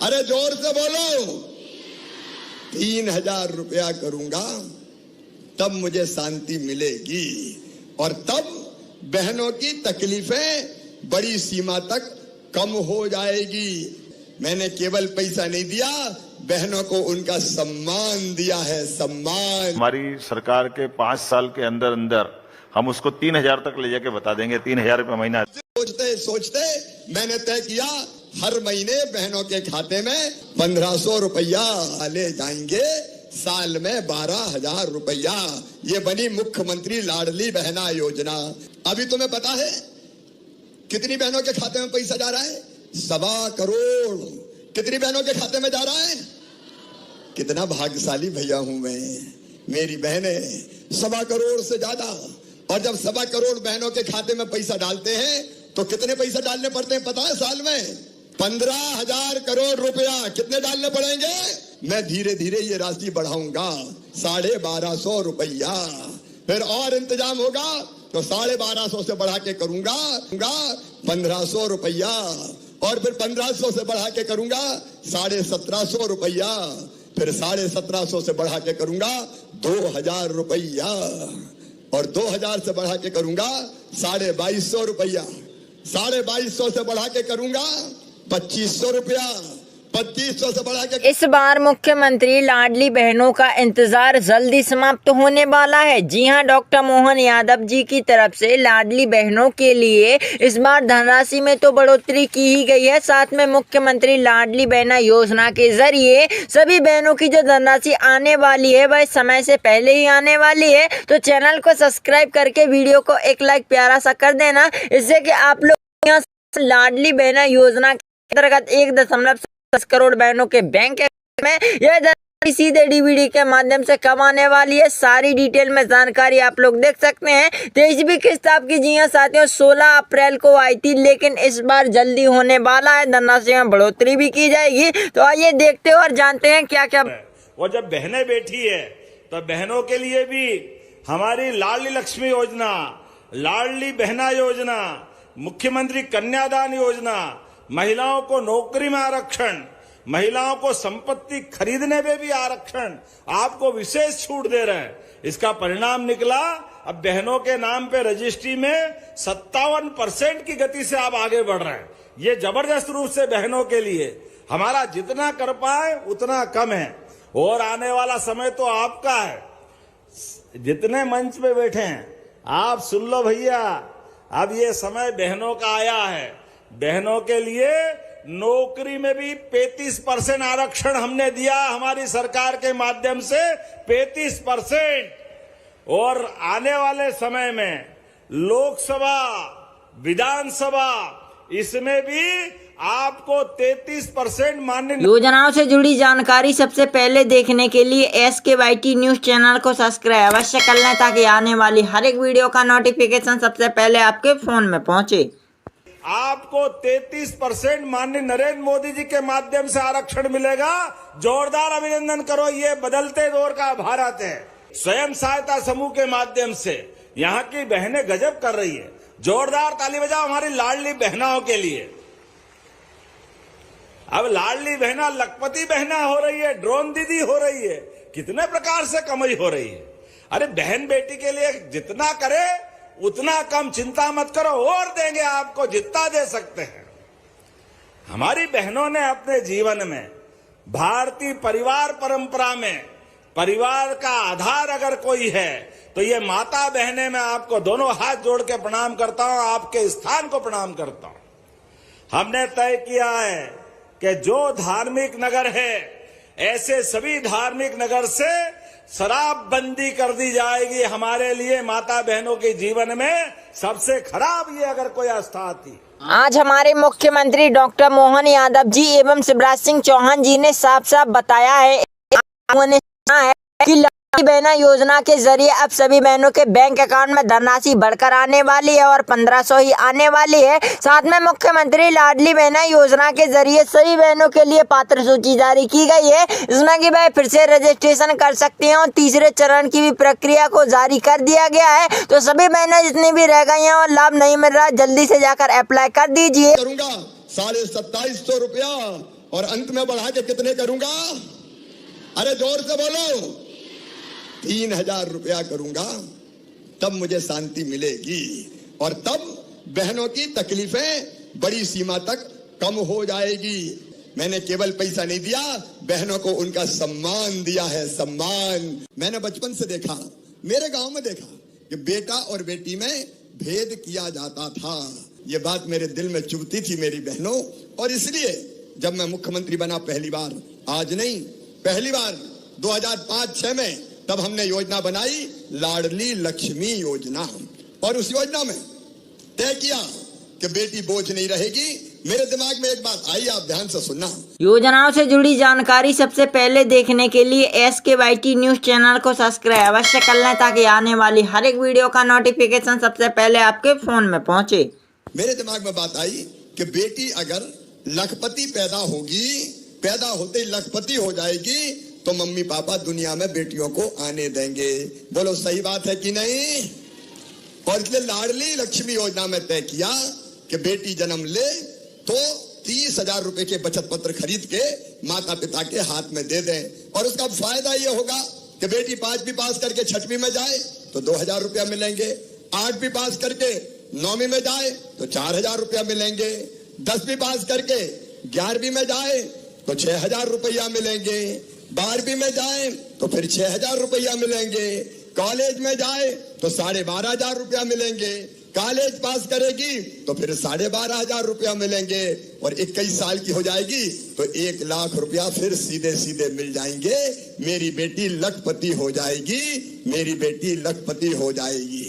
अरे जोर से बोलो। 3,000 रुपया करूंगा तब मुझे शांति मिलेगी और तब बहनों की तकलीफें बड़ी सीमा तक कम हो जाएगी। मैंने केवल पैसा नहीं दिया, बहनों को उनका सम्मान दिया है, सम्मान। हमारी सरकार के 5 साल के अंदर अंदर हम उसको 3,000 तक ले जाके बता देंगे, 3,000 रुपये महीना। सोचते सोचते मैंने तय किया हर महीने बहनों के खाते में 1,500 रुपया ले जाएंगे, साल में 12,000 रुपया। ये बनी मुख्यमंत्री लाडली बहना योजना। अभी तुम्हें पता है कितनी बहनों के खाते में पैसा जा रहा है? 1.25 करोड़। कितनी बहनों के खाते में जा रहा है? कितना भाग्यशाली भैया हूं मैं, मेरी बहनें 1.25 करोड़ से ज्यादा। और जब 1.25 करोड़ बहनों के खाते में पैसा डालते हैं तो कितने पैसा डालने पड़ते हैं पता है? साल में 15,000 करोड़ रुपया। कितने डालने पड़ेंगे? मैं धीरे धीरे ये राशि बढ़ाऊंगा, 1,250 रुपया। फिर और इंतजाम होगा तो 1,250 से बढ़ा के करूंगा 1,500 रुपया, और फिर 1,500 से बढ़ा के करूंगा 1,750 रुपया, फिर 1,750 से बढ़ा के करूंगा 2,000 रुपया, और 2,000 से बढ़ा के करूंगा 2,250 रुपया, 2,250 से बढ़ा के करूंगा 2,500 रुपया, 2,500 से बढ़ा के। इस बार मुख्यमंत्री लाडली बहनों का इंतजार जल्दी समाप्त होने वाला है। जी हां, डॉक्टर मोहन यादव जी की तरफ से लाडली बहनों के लिए इस बार धनराशि में तो बढ़ोतरी की ही गई है। साथ में मुख्यमंत्री लाडली बहना योजना के जरिए सभी बहनों की जो धनराशि आने वाली है वह समय से पहले ही आने वाली है। तो चैनल को सब्सक्राइब करके वीडियो को एक लाइक प्यारा सा कर देना, इससे कि आप लोग लाडली बहना योजना के अंतर्गत 1.10 करोड़ बहनों के बैंक में यह धनराशि सीधे डीबीडी के माध्यम से कब आने वाली है, सारी डिटेल में जानकारी आप लोग देख सकते हैं। 23वीं किस्त आपकी जी हां साथियों 16 अप्रैल को आई थी, लेकिन इस बार जल्दी होने वाला है, धनराशि में बढ़ोतरी भी की जाएगी। तो आइए देखते हो और जानते हैं क्या क्या। और जब बहनें बैठी है तो बहनों के लिए भी हमारी लाडली लक्ष्मी योजना, लाडली बहना योजना, मुख्यमंत्री कन्यादान योजना, महिलाओं को नौकरी में आरक्षण, महिलाओं को संपत्ति खरीदने में भी आरक्षण, आपको विशेष छूट दे रहे हैं। इसका परिणाम निकला अब बहनों के नाम पे रजिस्ट्री में 57% की गति से आप आगे बढ़ रहे हैं। ये जबरदस्त रूप से बहनों के लिए हमारा जितना कर पाए उतना कम है, और आने वाला समय तो आपका है। जितने मंच पे बैठे हैं आप सुन लो भैया, अब ये समय बहनों का आया है। बहनों के लिए नौकरी में भी 35% आरक्षण हमने दिया हमारी सरकार के माध्यम से, 35%। और आने वाले समय में लोकसभा, विधानसभा, इसमें भी आपको 33% माननीय योजनाओं से जुड़ी जानकारी सबसे पहले देखने के लिए SKYT न्यूज चैनल को सब्सक्राइब अवश्य कर लें, ताकि आने वाली हर एक वीडियो का नोटिफिकेशन सबसे पहले आपके फोन में पहुंचे। आपको 33% माननीय नरेंद्र मोदी जी के माध्यम से आरक्षण मिलेगा। जोरदार अभिनंदन करो, ये बदलते दौर का भारत है। स्वयं सहायता समूह के माध्यम से यहाँ की बहनें गजब कर रही है। जोरदार ताली बजाओ हमारी लाडली बहनाओं के लिए। अब लाडली बहना लखपति बहना हो रही है, ड्रोन दीदी हो रही है, कितने प्रकार से कमाई हो रही है। अरे बहन बेटी के लिए जितना करे उतना कम, चिंता मत करो, और देंगे आपको जितना दे सकते हैं। हमारी बहनों ने अपने जीवन में भारतीय परिवार परंपरा में परिवार का आधार अगर कोई है तो ये माता बहनें, मैं आपको दोनों हाथ जोड़ के प्रणाम करता हूं, आपके स्थान को प्रणाम करता हूं। हमने तय किया है कि जो धार्मिक नगर है ऐसे सभी धार्मिक नगर से शराबबंदी कर दी जाएगी। हमारे लिए माता बहनों के जीवन में सबसे खराब ये अगर कोई आस्था आती। आज हमारे मुख्यमंत्री डॉक्टर मोहन यादव जी एवं शिवराज सिंह चौहान जी ने साफ साफ बताया है कि लाडली बहना योजना के जरिए अब सभी बहनों के बैंक अकाउंट में धनराशि बढ़कर आने वाली है और 1,500 ही आने वाली है। साथ में मुख्यमंत्री लाडली बहना योजना के जरिए सभी बहनों के लिए पात्र सूची जारी की गई है, इसमें कि वह फिर से रजिस्ट्रेशन कर सकती हैं, और तीसरे चरण की भी प्रक्रिया को जारी कर दिया गया है। तो सभी बहनें जितनी भी रह गई हैं और लाभ नहीं मिल रहा, जल्दी से जाकर अप्लाई कर दीजिए। करूंगा 2,750 रुपया, और अंत में बढ़ा के कितने करूंगा? अरे जोर से बोलो, 3000 रुपया करूंगा, तब मुझे शांति मिलेगी और तब बहनों की तकलीफें बड़ी सीमा तक कम हो जाएगी। मैंने केवल पैसा नहीं दिया, बहनों को उनका सम्मान दिया है, सम्मान। मैंने बचपन से देखा, मेरे गांव में देखा कि बेटा और बेटी में भेद किया जाता था। ये बात मेरे दिल में चुभती थी मेरी बहनों, और इसलिए जब मैं मुख्यमंत्री बना पहली बार, आज नहीं पहली बार 2005-06 में, तब हमने योजना बनाई लाडली लक्ष्मी योजना, और उस योजना में तय किया कि बेटी बोझ नहीं रहेगी। मेरे दिमाग में एक बात आई, आप ध्यान से सुनना। योजनाओं से जुड़ी जानकारी सबसे पहले देखने के लिए SKYT न्यूज चैनल को सब्सक्राइब अवश्य कर लें ताकि आने वाली हर एक वीडियो का नोटिफिकेशन सबसे पहले आपके फोन में पहुंचे। मेरे दिमाग में बात आई कि बेटी अगर लखपति पैदा होगी, पैदा होते ही लखपति हो जाएगी, तो मम्मी पापा दुनिया में बेटियों को आने देंगे। बोलो सही बात है कि नहीं? और इसलिए लाडली लक्ष्मी योजना में तय किया कि बेटी जन्म ले तो 30,000 रुपए के बचत पत्र खरीद के माता पिता के हाथ में दे दें, और उसका फायदा ये होगा कि बेटी 5वीं पास करके 6वीं में जाए तो 2,000 रुपया मिलेंगे, 8वीं पास करके 9वीं में जाए तो 4,000 रुपया मिलेंगे, 10वीं पास करके 11वीं में जाए तो 6,000 रुपया मिलेंगे, 12वीं में जाए तो फिर 6,000 रुपया मिलेंगे, कॉलेज में जाए तो 12,500 रुपया मिलेंगे, कॉलेज पास करेगी तो फिर 12,500 रुपया मिलेंगे, और 21 साल की हो जाएगी तो 1 लाख रुपया फिर सीधे सीधे मिल जाएंगे। मेरी बेटी लखपति हो जाएगी, मेरी बेटी लखपति हो जाएगी।